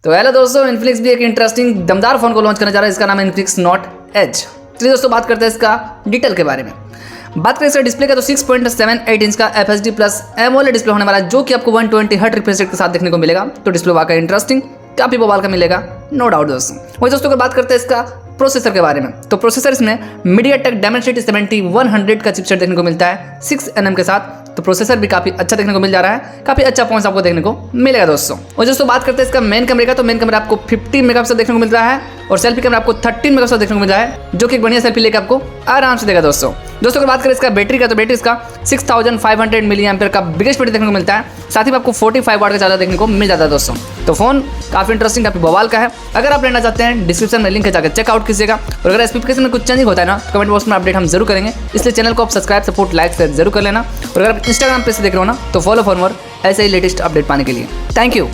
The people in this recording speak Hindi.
तो हेलो दोस्तों, इन्फिनिक्स भी एक इंटरेस्टिंग दमदार फोन को लॉन्च करने जा रहा है। इसका नाम है इन्फिनिक्स नोट एज। चलिए दोस्तों बात करते हैं इसका डिटेल के बारे में। बात करें इसका डिस्प्ले का तो 6.78 इंच का FHD प्लस एमोलेड डिस्प्ले होने वाला है, जो कि आपको 120 हर्ट्ज रिफ्रेश रेट के साथ देखने को मिलेगा। तो डिस्प्ले वाकई इंटरेस्टिंग, काफी बवाल का मिलेगा, नो डाउट दोस्तों। वही दोस्तों अगर बात करते हैं इसका प्रोसेसर के बारे में, तो प्रोसेसर इसमें MediaTek Dimensity 7100 का चिपसेट देखने को मिलता है 6nm के साथ। तो प्रोसेसर भी काफी अच्छा देखने को मिल जा रहा है, काफी अच्छा पॉइंट्स आपको देखने को मिलेगा दोस्तों। और दोस्तों बात करते हैं इसका मेन कैमरे का, तो मेन कैमरा आपको 50 मेगापिक्सल देखने को मिल रहा है और सेल्फी कैमरा आपको 13 मेगापिक्सल देखने को मिल रहा है, जो कि एक बढ़िया सेल्फी लेकर आपको आराम से देगा दोस्तों। दोस्तों अगर बात करें इसका बैटरी का, तो बैटरी इसका 6500 mAh का बिगेस्ट बैटरी देखने को मिलता है। साथ ही में आपको 45 वाट का चार्जर देखने को मिल जाता है दोस्तों। तो फोन काफी इंटरेस्टिंग, काफी बवाल का है। अगर आप लेना चाहते हैं डिस्क्रिप्शन में लिंक है, जाकर चेकआउट कीजिएगा। और अगर स्पेसिफिकेशन में कुछ चेंज होता है ना, तो कमेंट बॉक्स में अपडेट हम जरूर करेंगे। इसलिए चैनल को आप सब्सक्राइब, सपोर्ट, लाइक शेयर जरूर कर लेना। और अगर आप इंस्टाग्राम पे से देख रहे हो ना, तो फॉलो फॉर मोर ऐसे ही लेटेस्ट अपडेट पाने के लिए। Thank you.